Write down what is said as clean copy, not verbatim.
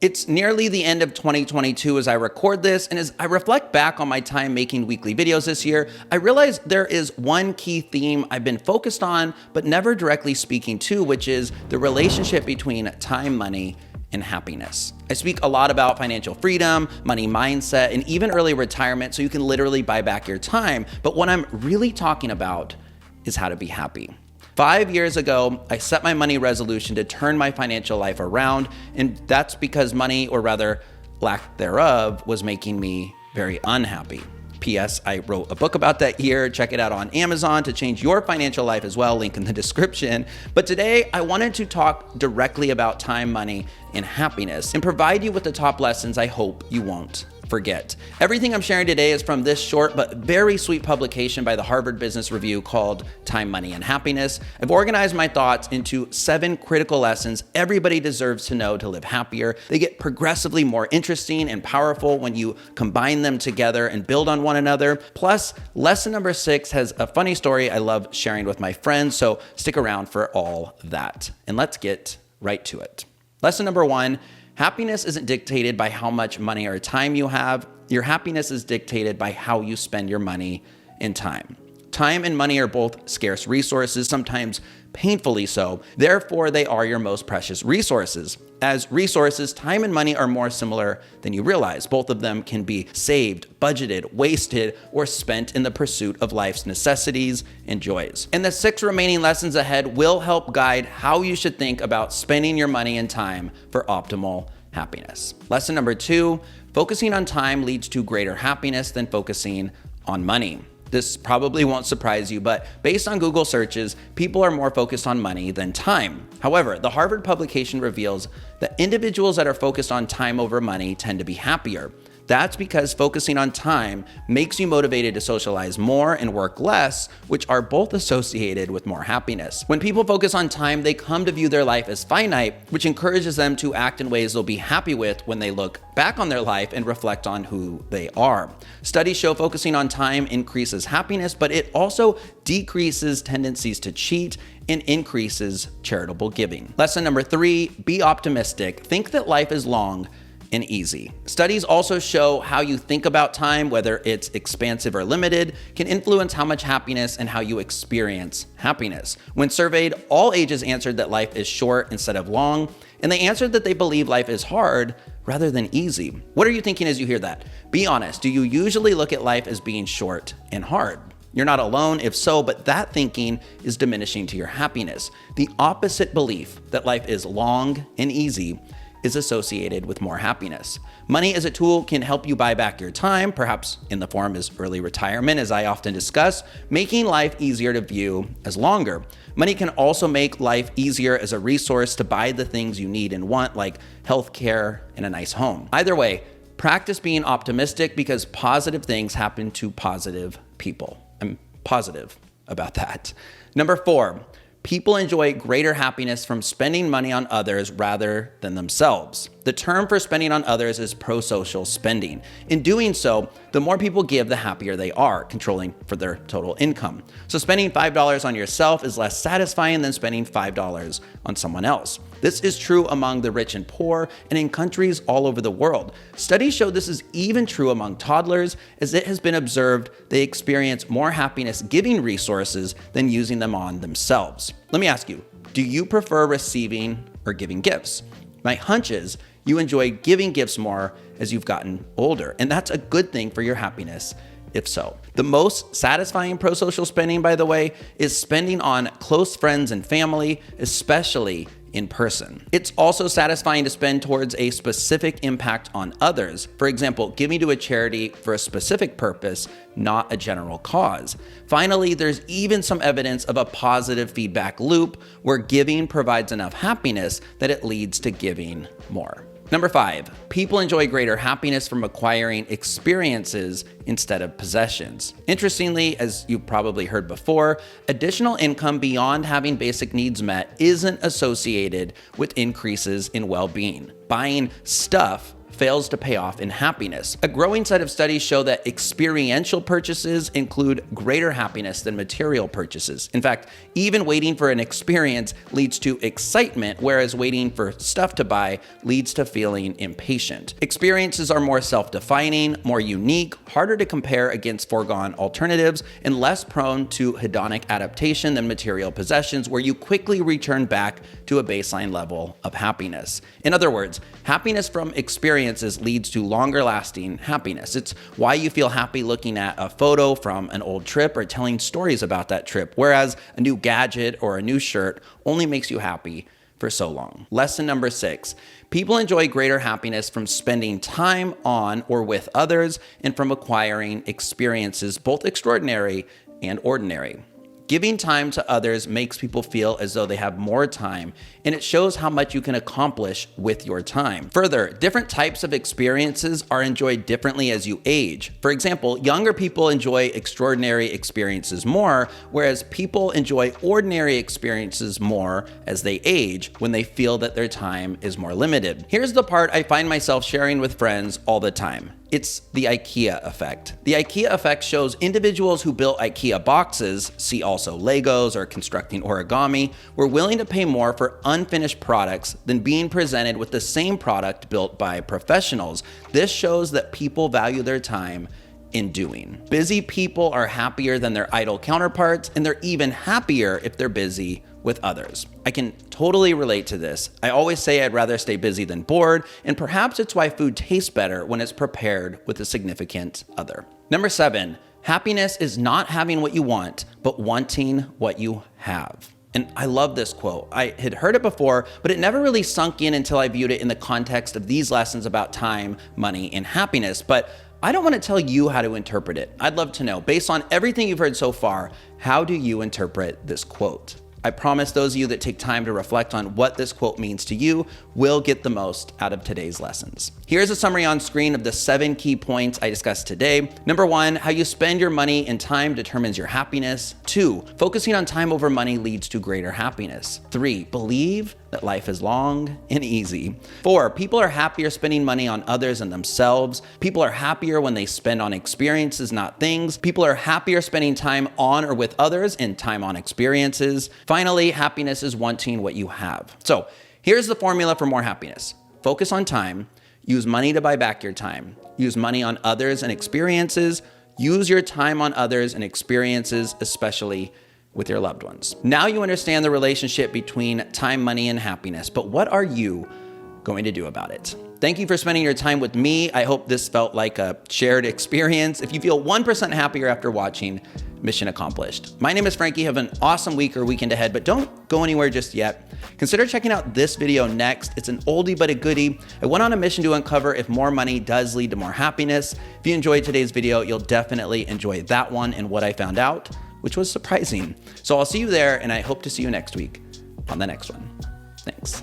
It's nearly the end of 2022 as I record this, and as I reflect back on my time making weekly videos this year, I realize there is one key theme I've been focused on, but never directly speaking to, which is the relationship between time, money, and happiness. I speak a lot about financial freedom, money mindset, and even early retirement, so you can literally buy back your time. But what I'm really talking about is how to be happy. 5 years ago, I set my money resolution to turn my financial life around, and that's because money, or rather lack thereof, was making me very unhappy. P.S. I wrote a book about that year. Check it out on Amazon to change your financial life as well, link in the description. But today, I wanted to talk directly about time, money, and happiness, and provide you with the top lessons I hope you won't forget. Everything I'm sharing today is from this short but very sweet publication by the Harvard Business Review called Time, Money, and Happiness. I've organized my thoughts into 7 critical lessons everybody deserves to know to live happier. They get progressively more interesting and powerful when you combine them together and build on one another. Plus, lesson number 6 has a funny story I love sharing with my friends, so stick around for all that. And let's get right to it. Lesson number 1, happiness isn't dictated by how much money or time you have. Your happiness is dictated by how you spend your money and time. Time and money are both scarce resources, sometimes painfully so. Therefore, they are your most precious resources. As resources, time and money are more similar than you realize. Both of them can be saved, budgeted, wasted, or spent in the pursuit of life's necessities and joys. And the 6 remaining lessons ahead will help guide how you should think about spending your money and time for optimal happiness. Lesson number 2, focusing on time leads to greater happiness than focusing on money. This probably won't surprise you, but based on Google searches, people are more focused on money than time. However, the Harvard publication reveals that individuals that are focused on time over money tend to be happier. That's because focusing on time makes you motivated to socialize more and work less, which are both associated with more happiness. When people focus on time, they come to view their life as finite, which encourages them to act in ways they'll be happy with when they look back on their life and reflect on who they are. Studies show focusing on time increases happiness, but it also decreases tendencies to cheat and increases charitable giving. Lesson number 3, be optimistic. Think that life is long and easy. Studies also show how you think about time, whether it's expansive or limited, can influence how much happiness and how you experience happiness. When surveyed, all ages answered that life is short instead of long, and they answered that they believe life is hard rather than easy. What are you thinking as you hear that? Be honest, do you usually look at life as being short and hard? You're not alone if so, but that thinking is diminishing to your happiness. The opposite belief that life is long and easy is associated with more happiness. Money as a tool can help you buy back your time, perhaps in the form as early retirement, as I often discuss, making life easier to view as longer. Money can also make life easier as a resource to buy the things you need and want, like healthcare and a nice home. Either way, practice being optimistic because positive things happen to positive people. I'm positive about that. Number 4, people enjoy greater happiness from spending money on others rather than themselves. The term for spending on others is pro-social spending. In doing so, the more people give, the happier they are, controlling for their total income. So spending $5 on yourself is less satisfying than spending $5 on someone else. This is true among the rich and poor and in countries all over the world. Studies show this is even true among toddlers, as it has been observed they experience more happiness giving resources than using them on themselves. Let me ask you, do you prefer receiving or giving gifts? My hunch is you enjoy giving gifts more as you've gotten older, and that's a good thing for your happiness if so. The most satisfying pro-social spending, by the way, is spending on close friends and family, especially in person. It's also satisfying to spend towards a specific impact on others. For example, giving to a charity for a specific purpose, not a general cause. Finally, there's even some evidence of a positive feedback loop where giving provides enough happiness that it leads to giving more. Number 5, people enjoy greater happiness from acquiring experiences instead of possessions. Interestingly, as you probably heard before, additional income beyond having basic needs met isn't associated with increases in well-being. Buying stuff fails to pay off in happiness. A growing set of studies show that experiential purchases include greater happiness than material purchases. In fact, even waiting for an experience leads to excitement, whereas waiting for stuff to buy leads to feeling impatient. Experiences are more self-defining, more unique, harder to compare against foregone alternatives, and less prone to hedonic adaptation than material possessions, where you quickly return back to a baseline level of happiness. In other words, happiness from experiences leads to longer lasting happiness. It's why you feel happy looking at a photo from an old trip or telling stories about that trip, whereas a new gadget or a new shirt only makes you happy for so long. Lesson number 6. People enjoy greater happiness from spending time on or with others and from acquiring experiences, both extraordinary and ordinary. Giving time to others makes people feel as though they have more time, and it shows how much you can accomplish with your time. Further, different types of experiences are enjoyed differently as you age. For example, younger people enjoy extraordinary experiences more, whereas people enjoy ordinary experiences more as they age when they feel that their time is more limited. Here's the part I find myself sharing with friends all the time. It's the IKEA effect. The IKEA effect shows individuals who built IKEA boxes, see also Legos or constructing origami, were willing to pay more for unfinished products than being presented with the same product built by professionals. This shows that people value their time in doing. Busy people are happier than their idle counterparts, and they're even happier if they're busy with others. I can totally relate to this. I always say I'd rather stay busy than bored, and perhaps it's why food tastes better when it's prepared with a significant other. Number 7, happiness is not having what you want, but wanting what you have. And I love this quote. I had heard it before, but it never really sunk in until I viewed it in the context of these lessons about time, money, and happiness. But I don't want to tell you how to interpret it. I'd love to know, based on everything you've heard so far, how do you interpret this quote? I promise those of you that take time to reflect on what this quote means to you will get the most out of today's lessons. Here's a summary on screen of the 7 key points I discussed today. Number 1, how you spend your money and time determines your happiness. 2, focusing on time over money leads to greater happiness. 3, believe that life is long and easy. 4, people are happier spending money on others and themselves. People are happier when they spend on experiences, not things. People are happier spending time on or with others and time on experiences. Finally, happiness is wanting what you have. So here's the formula for more happiness. Focus on time. Use money to buy back your time. Use money on others and experiences. Use your time on others and experiences, especially with your loved ones. Now you understand the relationship between time, money, and happiness, but what are you going to do about it? Thank you for spending your time with me. I hope this felt like a shared experience. If you feel 1% happier after watching, mission accomplished. My name is Frankie. Have an awesome week or weekend ahead, but don't go anywhere just yet. Consider checking out this video next. It's an oldie but a goodie. I went on a mission to uncover if more money does lead to more happiness. If you enjoyed today's video, you'll definitely enjoy that one and what I found out, which was surprising. So I'll see you there, and I hope to see you next week on the next one. Thanks.